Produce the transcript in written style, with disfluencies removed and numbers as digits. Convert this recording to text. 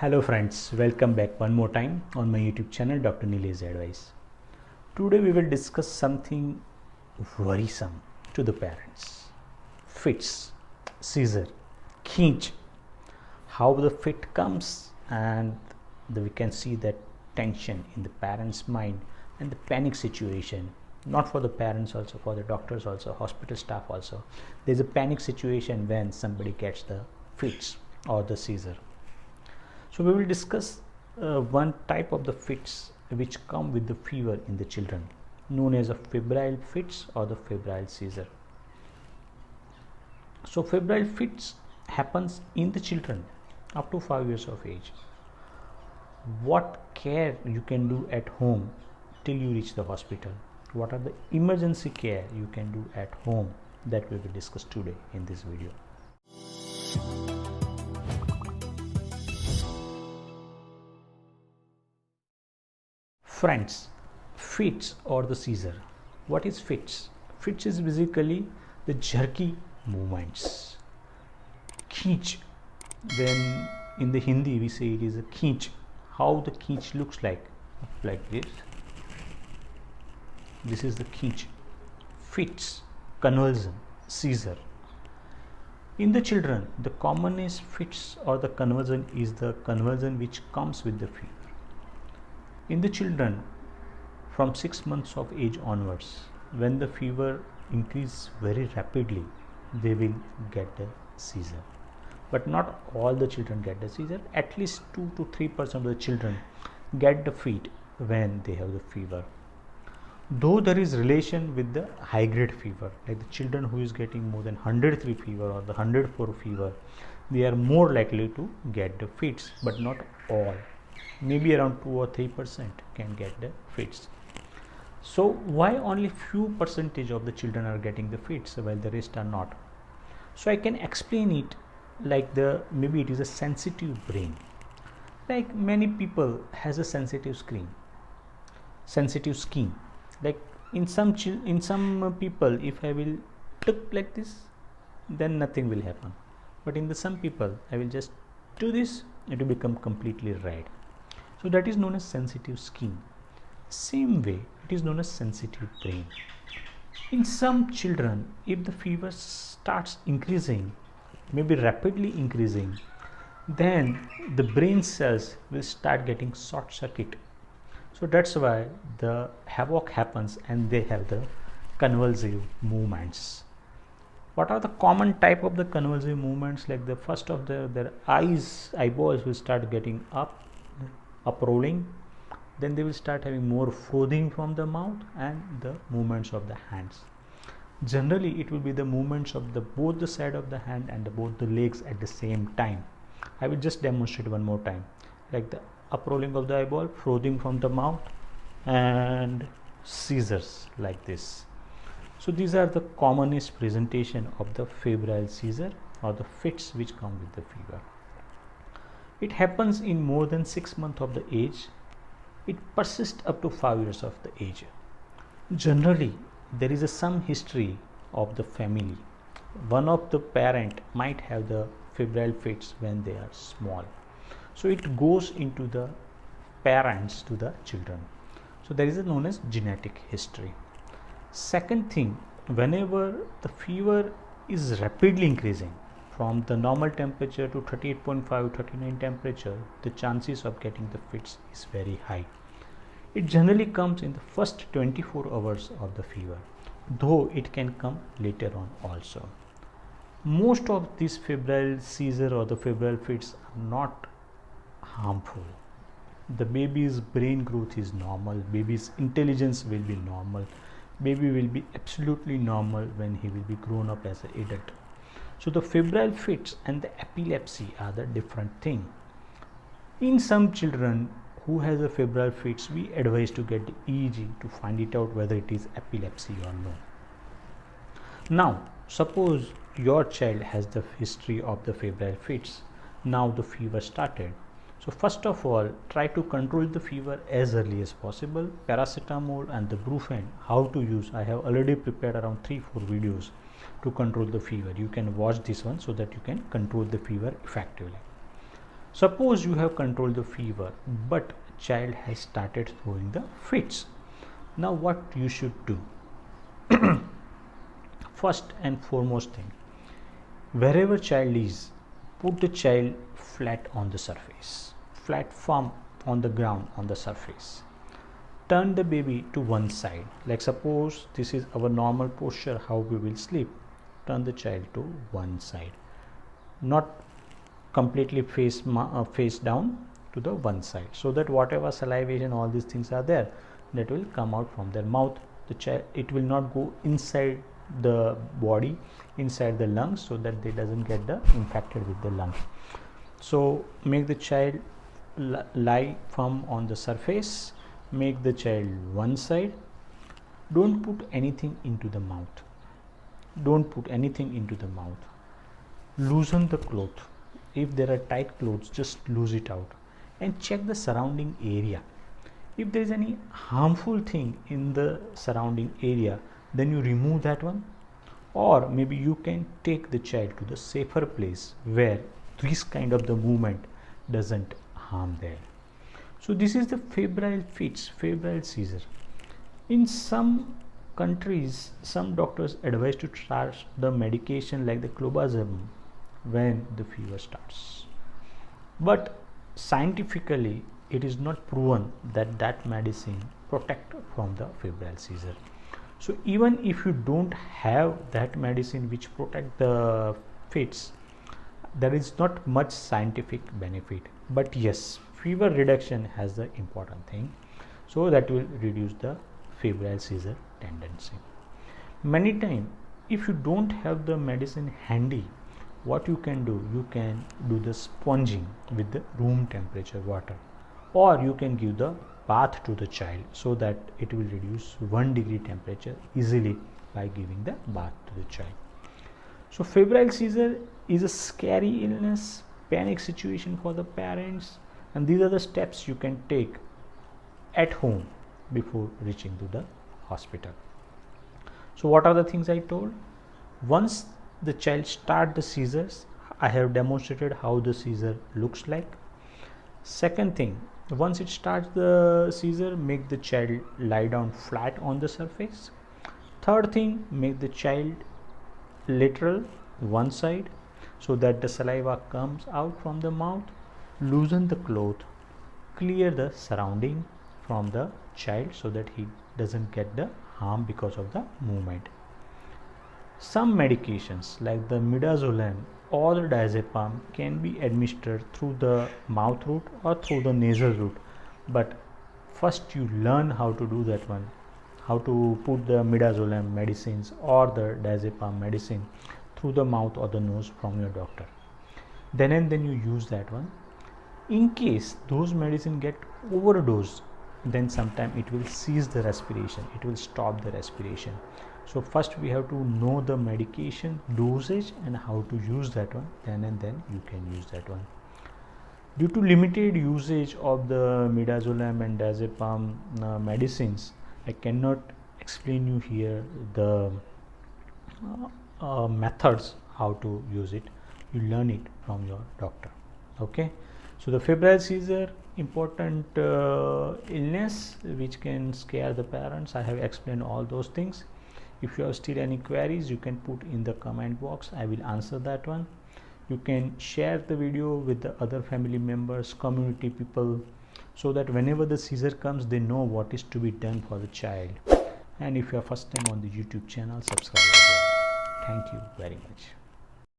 Hello friends, welcome back one more time on my YouTube channel Dr.Nilesh Advice. Today we will discuss something worrisome to the parents. Fits, seizure, khinch. How the fit comes and we can see that tension in the parents' mind and the panic situation. Not for the parents also, for the doctors also, hospital staff also. There is a panic situation when somebody gets the fits or the seizure. So we will discuss one type of the fits which come with the fever in the children, known as a febrile fits or the febrile seizure. So febrile fits happens in the children up to 5 years of age. What care you can do at home till you reach the hospital? What are the emergency care you can do at home? That we will discuss today in this video. Friends, fits or the seizure. What is fits? Fits is basically the jerky movements. Khinch, when in the Hindi we say it is a khinch. How the khinch looks like this. This is the khinch. Fits, convulsion, seizure. In the children, the commonest fits or the convulsion is the convulsion which comes with the fever. In the children from 6 months of age onwards, when the fever increases very rapidly, they will get the seizure. But not all the children get the seizure. At least 2 to 3% of the children get the fit when they have the fever. Though there is relation with the high grade fever, like the children who is getting more than 103 fever or the 104 fever, they are more likely to get the fits, but not all. Maybe around 2 or 3% can get the fits. So why only few percentage of the children are getting the fits while the rest are not? So I can explain it like maybe it is a sensitive brain. Like many people has a sensitive skin. Like in some people, if I will tuck like this, then nothing will happen. But in some people, I will just do this, it will become completely red. So that is known as sensitive skin. Same way, it is known as sensitive brain. In some children, if the fever starts increasing, maybe rapidly increasing, then the brain cells will start getting short circuit. So that's why the havoc happens and they have the convulsive movements. What are the common type of the convulsive movements? Like the first of their eyeballs will start getting up rolling. Then they will start having more frothing from the mouth and the movements of the hands. Generally, it will be the movements of both the side of the hand and both the legs at the same time. I will just demonstrate one more time. Like the up rolling of the eyeball, frothing from the mouth, and seizures like this. So these are the commonest presentation of the febrile seizure or the fits which come with the fever. It happens in more than 6 months of the age. It persists up to 5 years of the age. Generally, there is some history of the family. One of the parent might have the febrile fits when they are small. So it goes into the parents to the children. So there is a known as genetic history. Second thing, whenever the fever is rapidly increasing from the normal temperature to 38.5, 39 temperature, the chances of getting the fits is very high. It generally comes in the first 24 hours of the fever, though it can come later on also. Most of these febrile seizure or the febrile fits are not harmful. The baby's brain growth is normal, baby's intelligence will be normal, baby will be absolutely normal when he will be grown up as an adult. So the febrile fits and the epilepsy are the different thing. In some children who has a febrile fits, we advise to get the EEG to find it out whether it is epilepsy or no. Now suppose your child has the history of the febrile fits. Now the fever started. So first of all, try to control the fever as early as possible. Paracetamol and the Brufen, how to use, I have already prepared around 3-4 videos to control the fever. You can watch this one so that you can control the fever effectively. Suppose you have controlled the fever, but child has started throwing the fits. Now what you should do? First and foremost thing, wherever child is, put the child flat on the surface, flat firm on the ground, on the surface. Turn the baby to one side. Like suppose this is our normal posture, how we will sleep. Turn the child to one side, not completely face down, to the one side, so that whatever salivation, all these things are there, that will come out from their mouth. The child, it will not go inside the body, inside the lungs, so that they doesn't get the infected with the lungs. So make the child lie firm on the surface, make the child one side. Don't put anything into the mouth, don't put anything into the mouth. Loosen the cloth. If there are tight clothes, just loose it out and check the surrounding area. If there is any harmful thing in the surrounding area, then you remove that one, or maybe you can take the child to the safer place where this kind of the movement doesn't harm there. So this is the febrile fits, febrile seizure. In some countries, some doctors advise to start the medication like the clobazam when the fever starts, but scientifically it is not proven that that medicine protect from the febrile seizure. So even if you don't have that medicine which protect the fits, there is not much scientific benefit, but yes, fever reduction has the important thing, so that will reduce the febrile seizure tendency. Many times if you don't have the medicine handy, what you can do, you can do the sponging with the room temperature water, or you can give the bath to the child, so that it will reduce 1 degree temperature easily by giving the bath to the child. So febrile seizure is a scary illness, panic situation for the parents, and these are the steps you can take at home before reaching to the hospital. So what are the things I told? Once the child start the seizures, I have demonstrated how the seizure looks like. Second thing, once it starts the seizure, make the child lie down flat on the surface. Third thing, make the child lateral one side, so that the saliva comes out from the mouth. Loosen the cloth, clear the surrounding from the child, so that he doesn't get the harm because of the movement. Some medications like the midazolam or the diazepam can be administered through the mouth route or through the nasal route, but first you learn how to do that one, how to put the midazolam medicines or the diazepam medicine through the mouth or the nose from your doctor. Then and then you use that one. In case those medicine get overdosed, then sometime it will cease the respiration, it will stop the respiration. So first we have to know the medication dosage and how to use that one, then and then you can use that one. Due to limited usage of the midazolam and diazepam medicines, I cannot explain you here the methods how to use it. You learn it from your doctor. Okay, so the febrile seizure, important illness which can scare the parents. I have explained all those things. If you have still any queries, you can put in the comment box, I will answer that one. You can share the video with the other family members, community people, so that whenever the seizure comes, they know what is to be done for the child. And if you are first time on the YouTube channel, subscribe as well. Thank you very much.